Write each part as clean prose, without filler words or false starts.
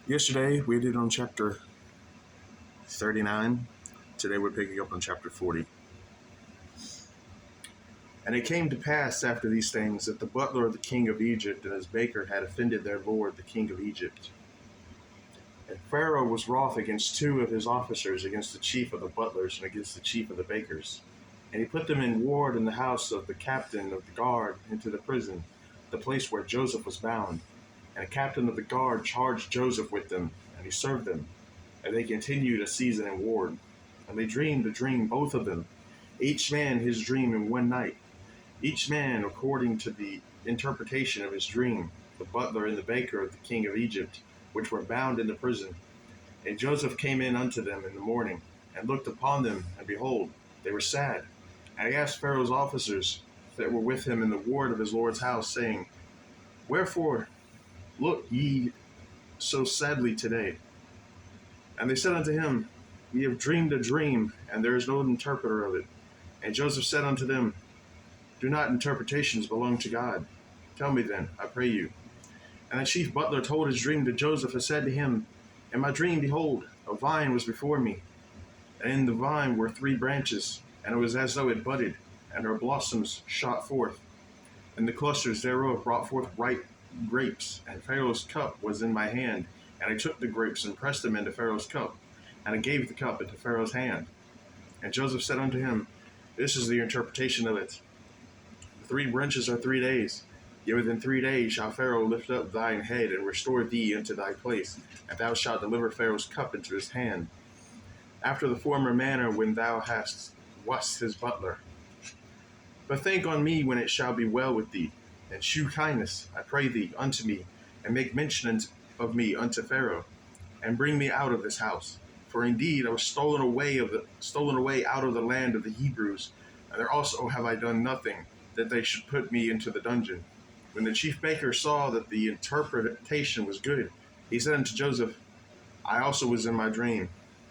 Yesterday we did on chapter 39. Today we're picking up on chapter 40. And it came to pass after these things that the butler of the king of Egypt and his baker had offended their lord the king of Egypt. And Pharaoh was wroth against two of his officers, against the chief of the butlers and against the chief of the bakers. And he put them in ward in the house of the captain of the guard into the prison, the place where Joseph was bound. And the captain of the guard charged Joseph with them, and he served them. And they continued a season in ward. And they dreamed a dream, both of them, each man his dream in one night, each man according to the interpretation of his dream, the butler and the baker of the king of Egypt, which were bound in the prison. And Joseph came in unto them in the morning, and looked upon them, and behold, they were sad. And he asked Pharaoh's officers that were with him in the ward of his lord's house, saying, Wherefore look ye so sadly today? And they said unto him, We have dreamed a dream, and there is no interpreter of it. And Joseph said unto them, Do not interpretations belong to God? Tell me then, I pray you. And the chief butler told his dream to Joseph, and said to him, In my dream, behold, a vine was before me, and in the vine were 3 branches, and it was as though it budded, and her blossoms shot forth, and the clusters thereof brought forth ripe grapes, and Pharaoh's cup was in my hand, and I took the grapes and pressed them into Pharaoh's cup, and I gave the cup into Pharaoh's hand. And Joseph said unto him, This is the interpretation of it. The 3 branches are 3 days. Yet within 3 days shall Pharaoh lift up thine head and restore thee into thy place, and thou shalt deliver Pharaoh's cup into his hand, after the former manner when thou wast his butler. But think on me when it shall be well with thee, and shew kindness, I pray thee, unto me, and make mention of me unto Pharaoh, and bring me out of this house. For indeed I was stolen away out of the land of the Hebrews, and there also have I done nothing, that they should put me into the dungeon. When the chief baker saw that the interpretation was good, he said unto Joseph, I also was in my dream,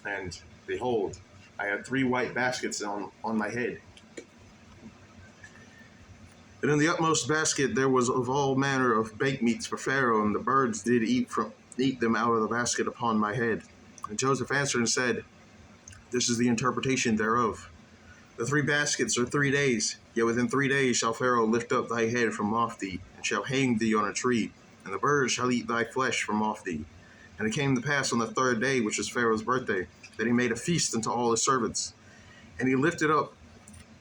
and behold, I had 3 white baskets on my head. And in the utmost basket there was of all manner of baked meats for Pharaoh, and the birds did eat them out of the basket upon my head. And Joseph answered and said, This is the interpretation thereof. The 3 baskets are 3 days, yet within 3 days shall Pharaoh lift up thy head from off thee, and shall hang thee on a tree, and the birds shall eat thy flesh from off thee. And it came to pass on the 3rd day, which was Pharaoh's birthday, that he made a feast unto all his servants. And he lifted up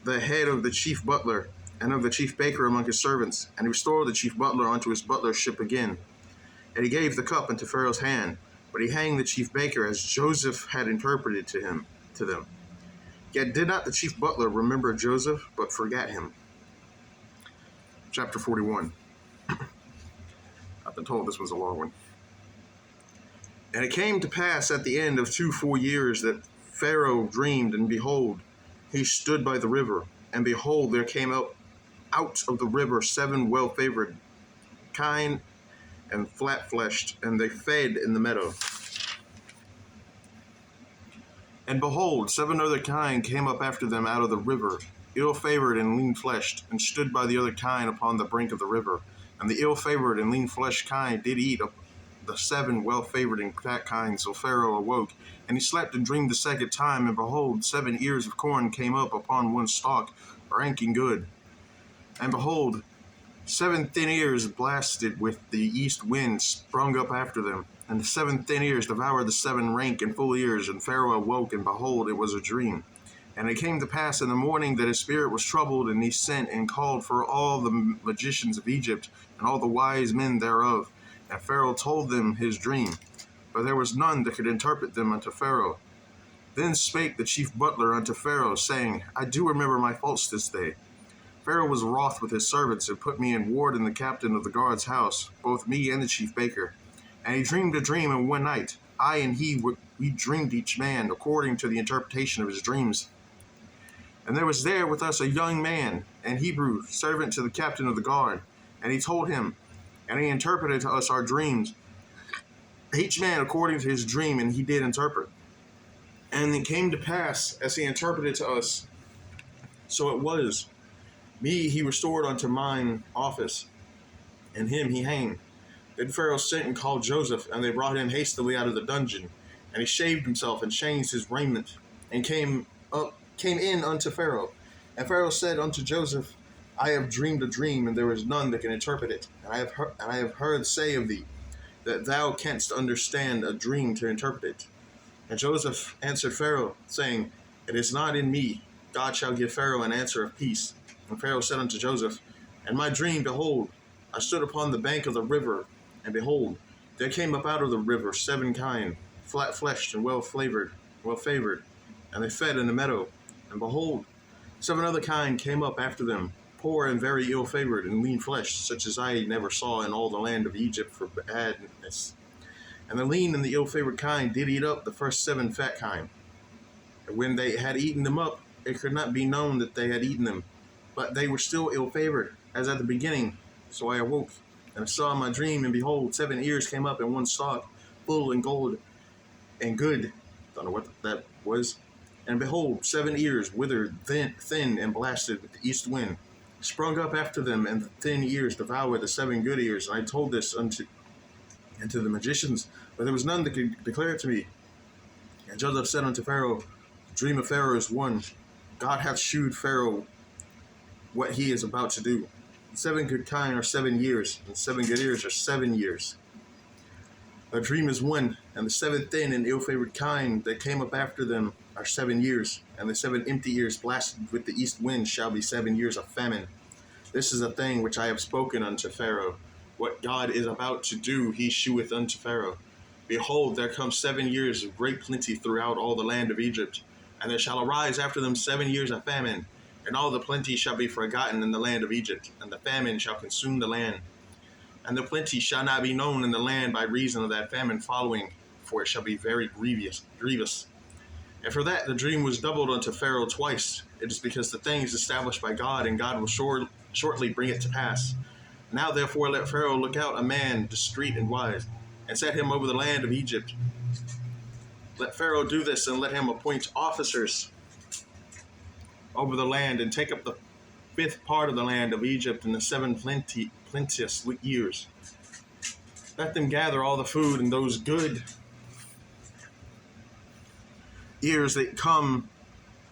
the head of the chief butler and of the chief baker among his servants, and he restored the chief butler unto his butlership again. And he gave the cup into Pharaoh's hand, but he hanged the chief baker as Joseph had interpreted to them. Yet did not the chief butler remember Joseph, but forgat him. Chapter 41. I've been told this was a long one. And it came to pass at the end of 2 full years that Pharaoh dreamed, and behold, he stood by the river, and behold, there came out of the river 7 well-favored kine and flat-fleshed, and they fed in the meadow. And behold, 7 other kine came up after them out of the river, ill-favored and lean-fleshed, and stood by the other kine upon the brink of the river. And the ill-favored and lean-fleshed kine did eat up the 7 well-favored and fat kine. So Pharaoh awoke, and he slept and dreamed the 2nd time, and behold, 7 ears of corn came up upon one stalk, ranking good. And behold, 7 thin ears blasted with the east wind sprung up after them. And the 7 thin ears devoured the 7 rank and full ears. And Pharaoh awoke, and behold, it was a dream. And it came to pass in the morning that his spirit was troubled, and he sent and called for all the magicians of Egypt, and all the wise men thereof. And Pharaoh told them his dream, but there was none that could interpret them unto Pharaoh. Then spake the chief butler unto Pharaoh, saying, I do remember my faults this day. Pharaoh was wroth with his servants, and put me in ward in the captain of the guard's house, both me and the chief baker. And he dreamed a dream in one night. I and he, we dreamed each man according to the interpretation of his dreams. And there was there with us a young man, an Hebrew, servant to the captain of the guard. And he told him, and he interpreted to us our dreams, each man according to his dream, and he did interpret. And it came to pass, as he interpreted to us, so it was. Me he restored unto mine office, and him he hanged. Then Pharaoh sent and called Joseph, and they brought him hastily out of the dungeon. And he shaved himself and changed his raiment, and came in unto Pharaoh. And Pharaoh said unto Joseph, I have dreamed a dream, and there is none that can interpret it. And I have heard say of thee, that thou canst understand a dream to interpret it. And Joseph answered Pharaoh, saying, It is not in me. God shall give Pharaoh an answer of peace. And Pharaoh said unto Joseph, In my dream, behold, I stood upon the bank of the river, and behold, there came up out of the river 7 kine, flat-fleshed and well-favored, and they fed in the meadow. And behold, 7 other kine came up after them, poor and very ill-favored, and lean-fleshed, such as I never saw in all the land of Egypt for badness. And the lean and the ill-favored kine did eat up the first 7 fat kine. And when they had eaten them up, it could not be known that they had eaten them, but they were still ill-favored, as at the beginning. So I awoke, and I saw in my dream, and behold, 7 ears came up in one stalk, full and gold and good. Don't know what that was. And behold, 7 ears withered, thin and blasted with the east wind, sprung up after them, and the thin ears devoured the 7 good ears. And I told this unto the magicians, but there was none that could declare it to me. And Joseph said unto Pharaoh, The dream of Pharaoh is one. God hath shewed Pharaoh what he is about to do. 7 good kine are 7 years, and 7 good ears are 7 years. The dream is one, and the 7 thin and ill-favored kine that came up after them are 7 years, and the 7 empty ears blasted with the east wind shall be 7 years of famine. This is a thing which I have spoken unto Pharaoh. What God is about to do, he sheweth unto Pharaoh. Behold, there come 7 years of great plenty throughout all the land of Egypt, and there shall arise after them 7 years of famine, and all the plenty shall be forgotten in the land of Egypt, and the famine shall consume the land. And the plenty shall not be known in the land by reason of that famine following, for it shall be very grievous. And for that the dream was doubled unto Pharaoh twice. It is because the thing is established by God, and God will shortly bring it to pass. Now therefore let Pharaoh look out a man discreet and wise, and set him over the land of Egypt. Let Pharaoh do this, and let him appoint officers over the land, and take up the 5th part of the land of Egypt in the 7 plenteous years. Let them gather all the food in those good years that come,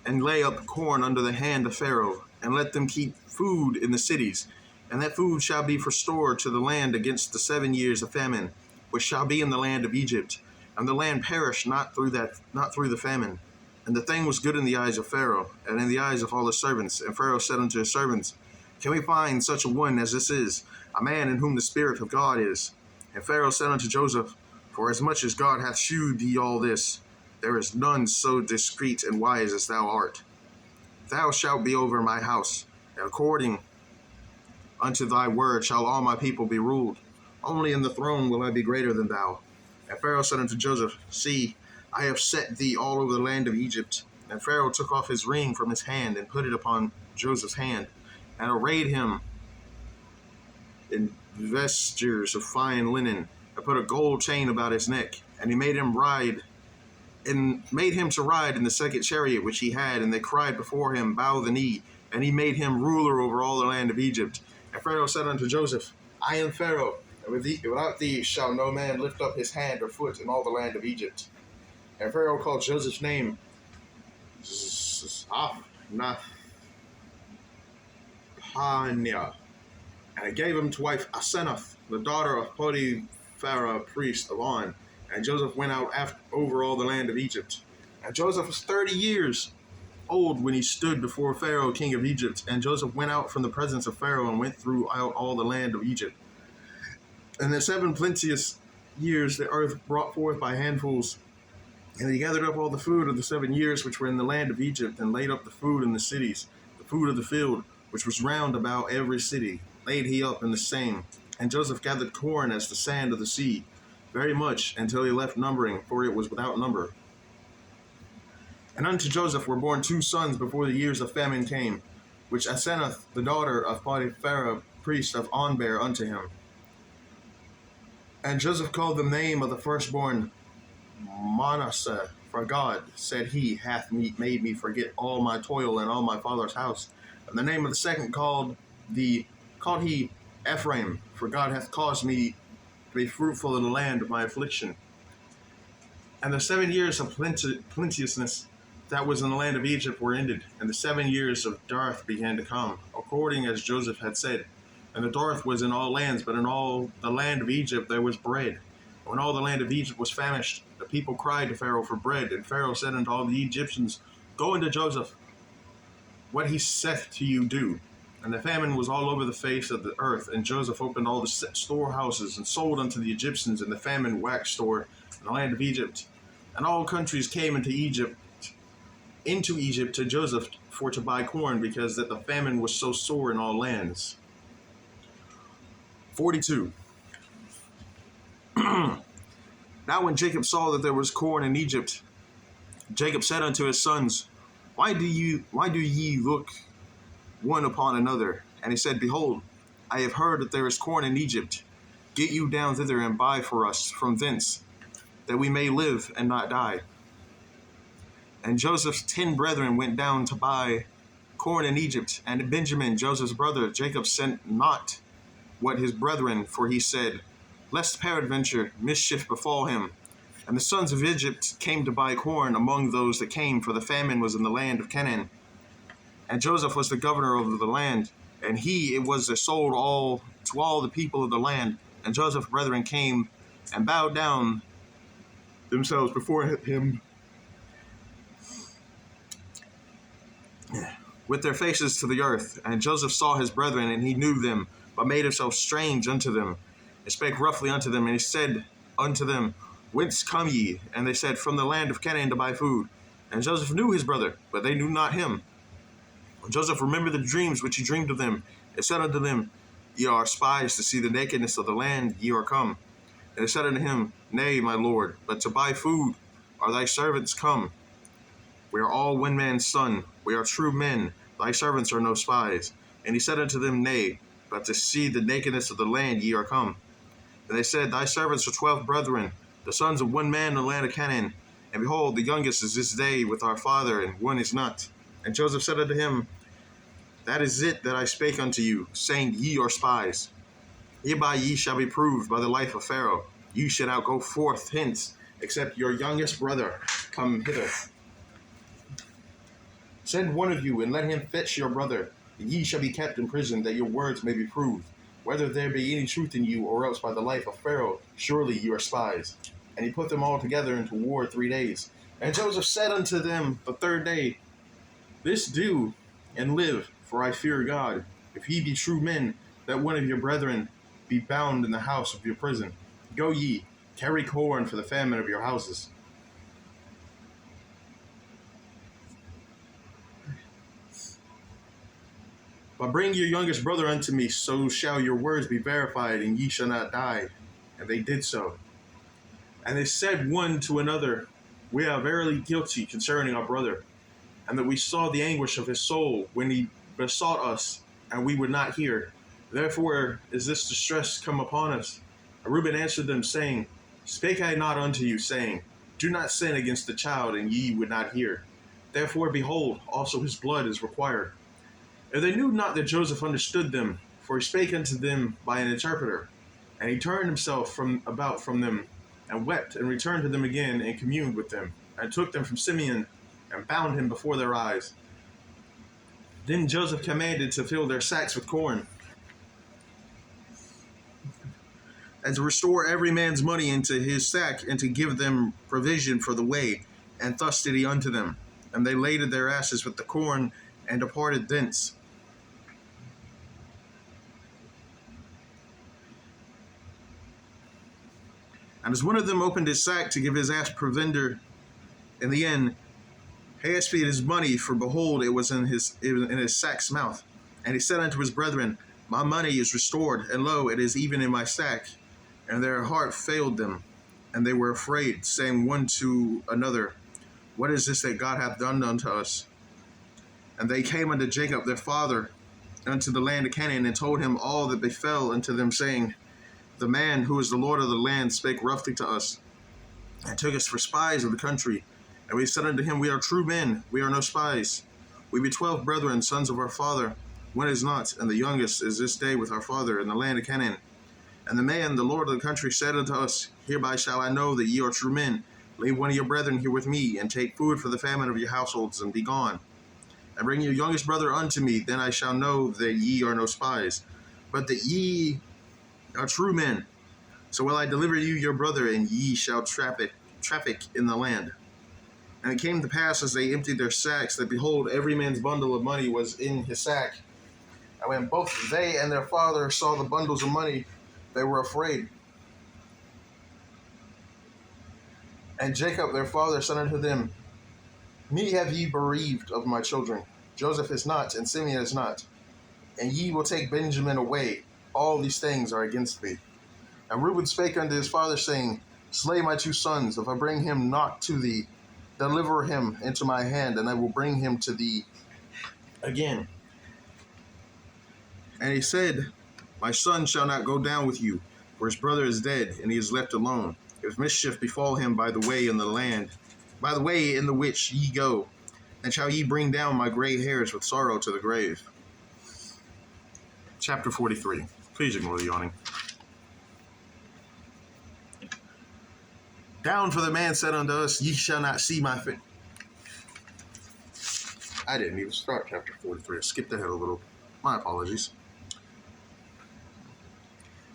and lay up corn under the hand of Pharaoh, and let them keep food in the cities. And that food shall be for store to the land against the 7 years of famine, which shall be in the land of Egypt, and the land perish not through the famine. And the thing was good in the eyes of Pharaoh, and in the eyes of all his servants. And Pharaoh said unto his servants, Can we find such a one as this is, a man in whom the Spirit of God is? And Pharaoh said unto Joseph, For as much as God hath shewed thee all this, there is none so discreet and wise as thou art. Thou shalt be over my house, and according unto thy word shall all my people be ruled. Only in the throne will I be greater than thou. And Pharaoh said unto Joseph, See, I have set thee all over the land of Egypt. And Pharaoh took off his ring from his hand, and put it upon Joseph's hand, and arrayed him in vestures of fine linen, and put a gold chain about his neck. And he made him to ride in the 2nd chariot which he had. And they cried before him, Bow the knee. And he made him ruler over all the land of Egypt. And Pharaoh said unto Joseph, I am Pharaoh, and without thee shall no man lift up his hand or foot in all the land of Egypt. And Pharaoh called Joseph's name Zaphnath-Paaneah, and gave him to wife Asenath, the daughter of Potiphera, priest of On. And Joseph went out over all the land of Egypt. And Joseph was 30 years old when he stood before Pharaoh, king of Egypt. And Joseph went out from the presence of Pharaoh, and went throughout all the land of Egypt. And the 7 plenteous years the earth brought forth by handfuls. And he gathered up all the food of the 7 years which were in the land of Egypt, and laid up the food in the cities. The food of the field, which was round about every city, laid he up in the same. And Joseph gathered corn as the sand of the sea, very much, until he left numbering, for it was without number. And unto Joseph were born 2 sons before the years of famine came, which Asenath, the daughter of Potiphera, priest of On, bare unto him. And Joseph called the name of the firstborn Manasseh, for God, said he, hath made me forget all my toil and all my father's house. And the name of the second called he Ephraim, for God hath caused me be fruitful in the land of my affliction. And the 7 years of plenteousness that was in the land of Egypt were ended, and the 7 years of dearth began to come, according as Joseph had said. And the dearth was in all lands, but in all the land of Egypt there was bread. When all the land of Egypt was famished, the people cried to Pharaoh for bread, and Pharaoh said unto all the Egyptians, Go unto Joseph, what he saith to you do. And the famine was all over the face of the earth, and Joseph opened all the storehouses and sold unto the Egyptians, and the famine waxed sore in the land of Egypt. And all countries came into Egypt to Joseph for to buy corn, because that the famine was so sore in all lands. 42. Now when Jacob saw that there was corn in Egypt, Jacob said unto his sons, Why do ye look one upon another? And he said, Behold, I have heard that there is corn in Egypt. Get you down thither and buy for us from thence, that we may live and not die. And Joseph's 10 brethren went down to buy corn in Egypt, and Benjamin, Joseph's brother, Jacob sent not what his brethren, for he said, Lest peradventure mischief befall him. And the sons of Egypt came to buy corn among those that came, for the famine was in the land of Canaan. And Joseph was the governor over the land, and he it was that sold all to all the people of the land. And Joseph's brethren came and bowed down themselves before him with their faces to the earth. And Joseph saw his brethren, and he knew them, but made himself strange unto them, and spake roughly unto them. And he said unto them, Whence come ye? And they said, From the land of Canaan to buy food. And Joseph knew his brother, but they knew not him. And Joseph remembered the dreams which he dreamed of them, and said unto them, Ye are spies to see the nakedness of the land, ye are come. And they said unto him, Nay, my lord, but to buy food are thy servants come. We are all one man's son, we are true men, thy servants are no spies. And he said unto them, Nay, but to see the nakedness of the land ye are come. And they said, Thy servants are 12 brethren, the sons of one man in the land of Canaan. And behold, the youngest is this day with our father, and one is not. And Joseph said unto him, That is it that I spake unto you, saying, Ye are spies. Hereby ye shall be proved by the life of Pharaoh. Ye shall not go forth hence, except your youngest brother come hither. Send one of you, and let him fetch your brother, and ye shall be kept in prison, that your words may be proved, whether there be any truth in you, or else by the life of Pharaoh, surely you are spies. And he put them all together into war 3 days. And Joseph said unto them the 3rd day, This do, and live, for I fear God. If ye be true men, that one of your brethren be bound in the house of your prison. Go ye, carry corn for the famine of your houses. But bring your youngest brother unto me, so shall your words be verified, and ye shall not die. And they did so. And they said one to another, We are verily guilty concerning our brother, and that we saw the anguish of his soul when he besought us, and we would not hear. Therefore is this distress come upon us. And Reuben answered them, saying, Spake I not unto you, saying, Do not sin against the child, and ye would not hear. Therefore, behold, also his blood is required. And they knew not that Joseph understood them, for he spake unto them by an interpreter. And he turned himself from them, and wept, and returned to them again, and communed with them, and took them from Simeon, and bound him before their eyes. Then Joseph commanded to fill their sacks with corn, and to restore every man's money into his sack, and to give them provision for the way. And thus did he unto them. And they laded their asses with the corn, and departed thence. And as one of them opened his sack to give his ass provender in the end, he asked for his money, for behold, it was in his sack's mouth. And he said unto his brethren, My money is restored, and lo, it is even in my sack. And their heart failed them, and they were afraid, saying one to another, What is this that God hath done unto us? And they came unto Jacob their father, unto the land of Canaan, and told him all that befell unto them, saying, The man who is the Lord of the land spake roughly to us, and took us for spies of the country. And we said unto him, We are true men, we are no spies. We be 12 brethren, sons of our father. One is not, and the youngest is this day with our father in the land of Canaan. And the man, the lord of the country, said unto us, Hereby shall I know that ye are true men. Leave one of your brethren here with me, and take food for the famine of your households, and be gone. And bring your youngest brother unto me, then I shall know that ye are no spies, but that ye are true men. So will I deliver you your brother, and ye shall traffic in the land. And it came to pass, as they emptied their sacks, that behold, every man's bundle of money was in his sack. And when both they and their father saw the bundles of money, they were afraid. And Jacob their father said unto them, Me have ye bereaved of my children. Joseph is not, and Simeon is not. And ye will take Benjamin away. All these things are against me. And Reuben spake unto his father, saying, Slay my two sons. If I bring him not to thee, deliver him into my hand, and I will bring him to thee again. And he said, My son shall not go down with you, for his brother is dead, and he is left alone. If mischief befall him by the way in the land, by the way in the which ye go, then shall ye bring down my gray hairs with sorrow to the grave. Chapter 43. Please ignore the yawning. Down, for the man said unto us, Ye shall not see my face. I didn't even start chapter 43. I skipped ahead a little. My apologies.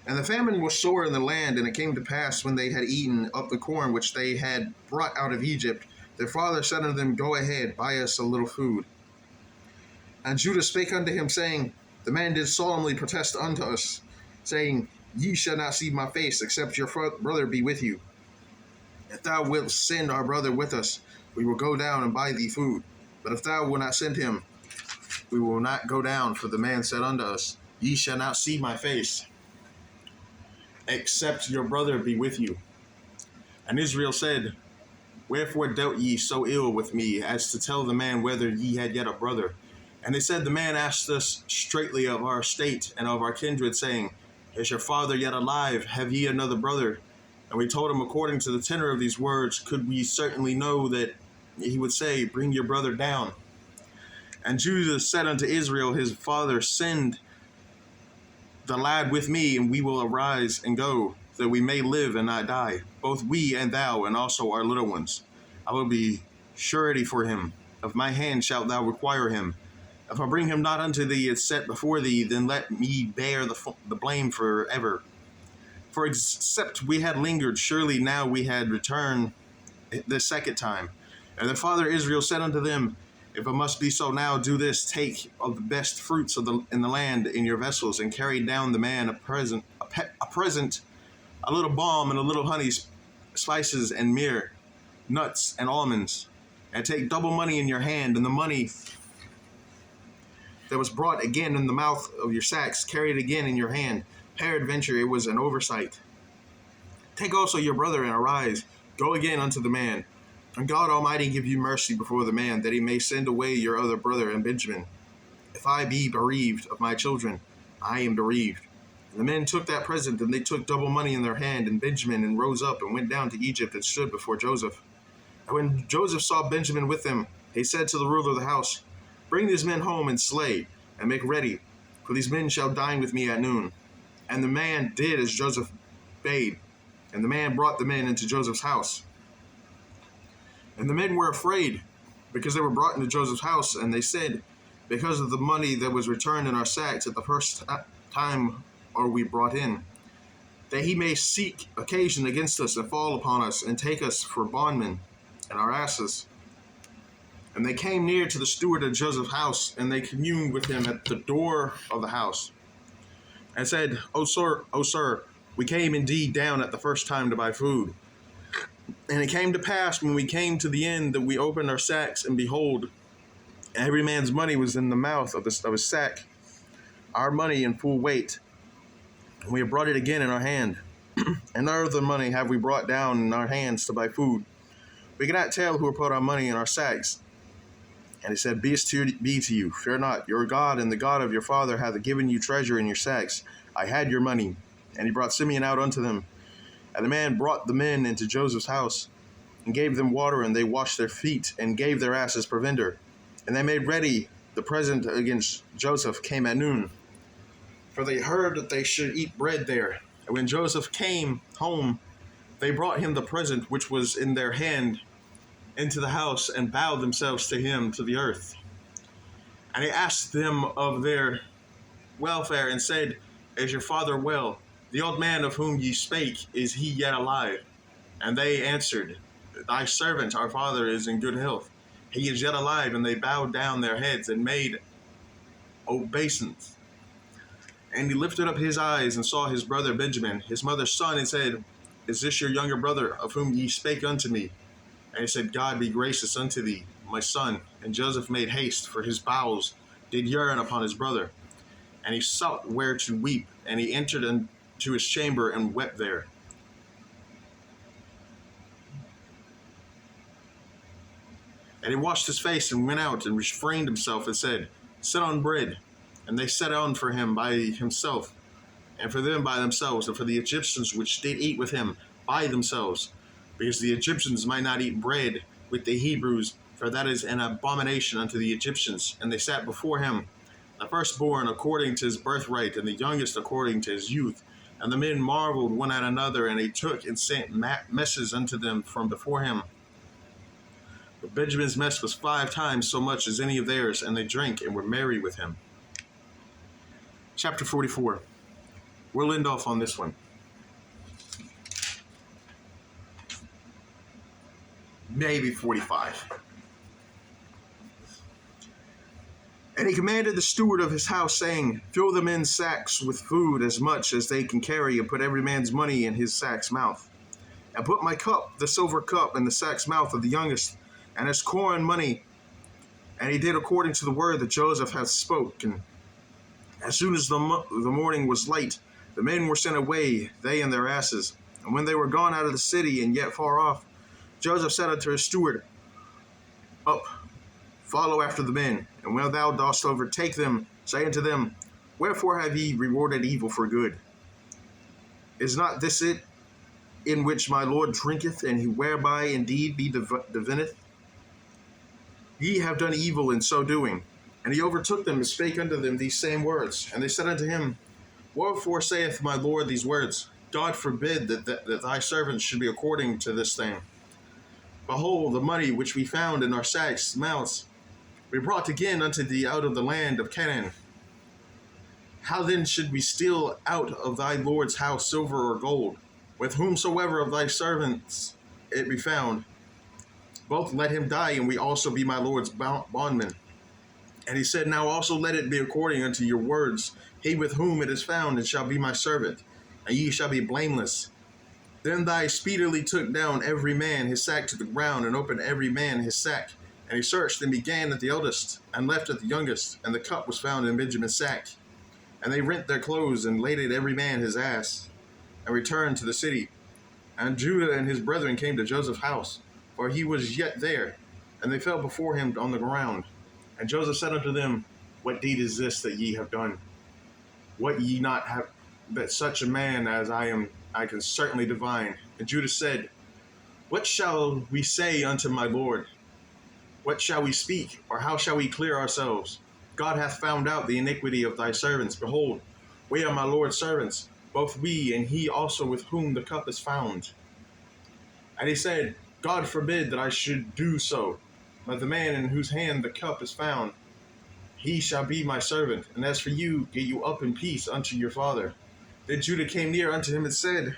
And the famine was sore in the land, and it came to pass, when they had eaten up the corn which they had brought out of Egypt, their father said unto them, Go ahead, buy us a little food. And Judah spake unto him, saying, The man did solemnly protest unto us, saying, Ye shall not see my face, except your brother be with you. If thou wilt send our brother with us, we will go down and buy thee food. But if thou wilt not send him, we will not go down. For the man said unto us, Ye shall not see my face, except your brother be with you. And Israel said, Wherefore dealt ye so ill with me, as to tell the man whether ye had yet a brother? And they said, The man asked us straitly of our state and of our kindred, saying, Is your father yet alive? Have ye another brother? And we told him, according to the tenor of these words, could we certainly know that he would say, Bring your brother down. And Judah said unto Israel his father, Send the lad with me, and we will arise and go, that we may live and not die, both we and thou, and also our little ones. I will be surety for him. Of my hand shalt thou require him. If I bring him not unto thee and set before thee, then let me bear the blame forever. For except we had lingered, surely now we had returned the second time. And their father Israel said unto them, If it must be so now, do this, take of the best fruits in the land in your vessels, and carry down the man a present, a little balm and a little honey, spices and myrrh, nuts and almonds, and take double money in your hand, and the money that was brought again in the mouth of your sacks, carry it again in your hand. Peradventure it was an oversight. Take also your brother, and arise, go again unto the man. And God Almighty give you mercy before the man, that he may send away your other brother and Benjamin. If I be bereaved of my children, I am bereaved. And the men took that present, and they took double money in their hand, and Benjamin, and rose up, and went down to Egypt, and stood before Joseph. And when Joseph saw Benjamin with them, he said to the ruler of the house, Bring these men home, and slay, and make ready, for these men shall dine with me at noon. And the man did as Joseph bade, and the man brought the men into Joseph's house. And the men were afraid, because they were brought into Joseph's house, and they said, Because of the money that was returned in our sacks at the first time are we brought in, that he may seek occasion against us, and fall upon us, and take us for bondmen and our asses. And they came near to the steward of Joseph's house, and they communed with him at the door of the house, and said, O sir, we came indeed down at the first time to buy food. And it came to pass, when we came to the end, that we opened our sacks, and behold, every man's money was in the mouth of his sack, our money in full weight. And we have brought it again in our hand. And our other money have we brought down in our hands to buy food. We cannot tell who put our money in our sacks. And he said, Be to you, fear not. Your God and the God of your father hath given you treasure in your sacks. I had your money. And he brought Simeon out unto them. And the man brought the men into Joseph's house, and gave them water, and they washed their feet, and gave their asses provender. And they made ready the present against Joseph came at noon. For they heard that they should eat bread there. And when Joseph came home, they brought him the present which was in their hand into the house, and bowed themselves to him to the earth. And he asked them of their welfare, and said, Is your father well? The old man of whom ye spake, is he yet alive? And they answered, Thy servant, our father, is in good health. He is yet alive. And they bowed down their heads and made obeisance. And he lifted up his eyes and saw his brother Benjamin, his mother's son, and said, Is this your younger brother, of whom ye spake unto me? And he said, God be gracious unto thee, my son. And Joseph made haste, for his bowels did yearn upon his brother. And he sought where to weep, and he entered into his chamber and wept there. And he washed his face and went out and refrained himself and said, Set on bread. And they set on for him by himself, and for them by themselves, and for the Egyptians which did eat with him by themselves, because the Egyptians might not eat bread with the Hebrews, for that is an abomination unto the Egyptians. And they sat before him, the firstborn according to his birthright, and the youngest according to his youth. And the men marveled one at another, and he took and sent messes unto them from before him. But Benjamin's mess was 5 times so much as any of theirs, and they drank and were merry with him. Chapter 44. We'll end off on this one. Maybe 45. And he commanded the steward of his house, saying, Fill the men's sacks with food as much as they can carry, and put every man's money in his sack's mouth. And put my cup, the silver cup, in the sack's mouth of the youngest, and his corn money. And he did according to the word that Joseph hath spoken. As soon as the morning was light, the men were sent away, they and their asses. And when they were gone out of the city, and yet far off, Joseph said unto his steward, Up, follow after the men, and when thou dost overtake them, say unto them, Wherefore have ye rewarded evil for good? Is not this it, in which my Lord drinketh, and whereby indeed he divineth? Ye have done evil in so doing. And he overtook them and spake unto them these same words. And they said unto him, Wherefore saith my Lord these words? God forbid that thy servants should be according to this thing. Behold, the money which we found in our sacks' mouths, we brought again unto thee out of the land of Canaan. How then should we steal out of thy Lord's house silver or gold? With whomsoever of thy servants it be found, both let him die, and we also be my Lord's bondmen. And he said, Now also let it be according unto your words. He with whom it is found, and shall be my servant, and ye shall be blameless. Then they speedily took down every man his sack to the ground, and opened every man his sack. And he searched, and began at the eldest, and left at the youngest. And the cup was found in Benjamin's sack. And they rent their clothes, and laded every man his ass, and returned to the city. And Judah and his brethren came to Joseph's house, for he was yet there. And they fell before him on the ground. And Joseph said unto them, What deed is this that ye have done? What ye not have, that such a man as I am, I can certainly divine. And Judah said, What shall we say unto my Lord? What shall we speak, or how shall we clear ourselves? God hath found out the iniquity of thy servants. Behold, we are my Lord's servants, both we and he also with whom the cup is found. And he said, God forbid that I should do so. But the man in whose hand the cup is found, he shall be my servant. And as for you, get you up in peace unto your father. Then Judah came near unto him and said,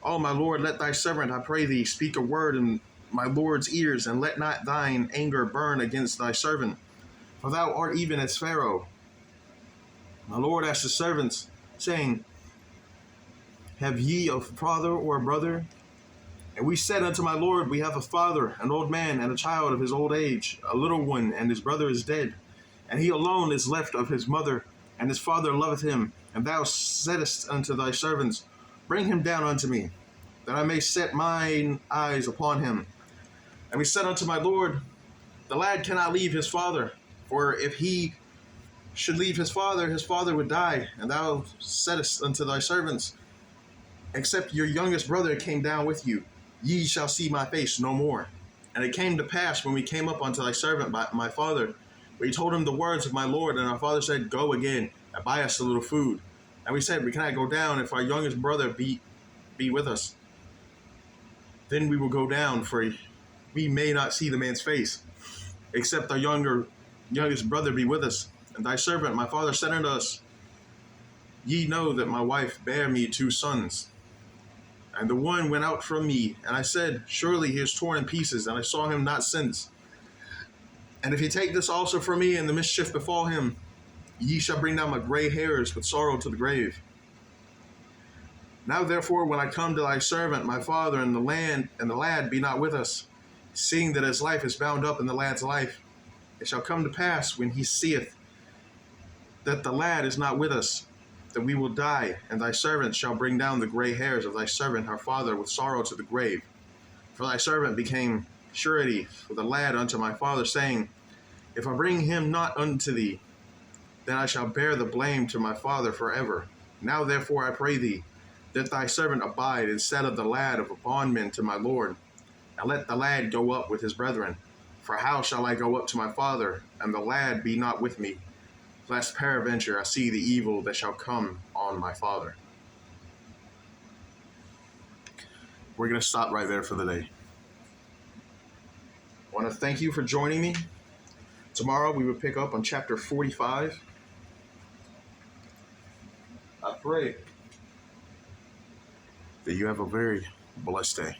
O my Lord, let thy servant, I pray thee, speak a word in my Lord's ears, and let not thine anger burn against thy servant. For thou art even as Pharaoh. My Lord asked his servants, saying, Have ye a father or a brother? And we said unto my Lord, We have a father, an old man, and a child of his old age, a little one, and his brother is dead. And he alone is left of his mother, and his father loveth him. And thou saidst unto thy servants, Bring him down unto me, that I may set mine eyes upon him. And we said unto my Lord, The lad cannot leave his father, for if he should leave his father would die. And thou saidst unto thy servants, Except your youngest brother came down with you, ye shall see my face no more. And it came to pass, when we came up unto thy servant my father, we told him the words of my Lord, and our father said, Go again, and buy us a little food. And we said, we cannot go down if our youngest brother be with us. Then we will go down, for we may not see the man's face, except our youngest brother be with us. And thy servant, my father, said unto us, Ye know that my wife bare me 2 sons. And the one went out from me, and I said, Surely he is torn in pieces, and I saw him not since. And if he take this also from me, and the mischief befall him, ye shall bring down my gray hairs with sorrow to the grave. Now therefore, when I come to thy servant, my father, and the lad be not with us, seeing that his life is bound up in the lad's life, it shall come to pass, when he seeth that the lad is not with us, that we will die, and thy servant shall bring down the gray hairs of thy servant our father with sorrow to the grave. For thy servant became surety for the lad unto my father, saying, If I bring him not unto thee, then I shall bear the blame to my father forever. Now therefore I pray thee, that thy servant abide instead of the lad of a bondman to my lord, and let the lad go up with his brethren. For how shall I go up to my father, and the lad be not with me, lest peradventure I see the evil that shall come on my father? We're going to stop right there for the day. I want to thank you for joining me. Tomorrow we will pick up on chapter 45. I pray that you have a very blessed day.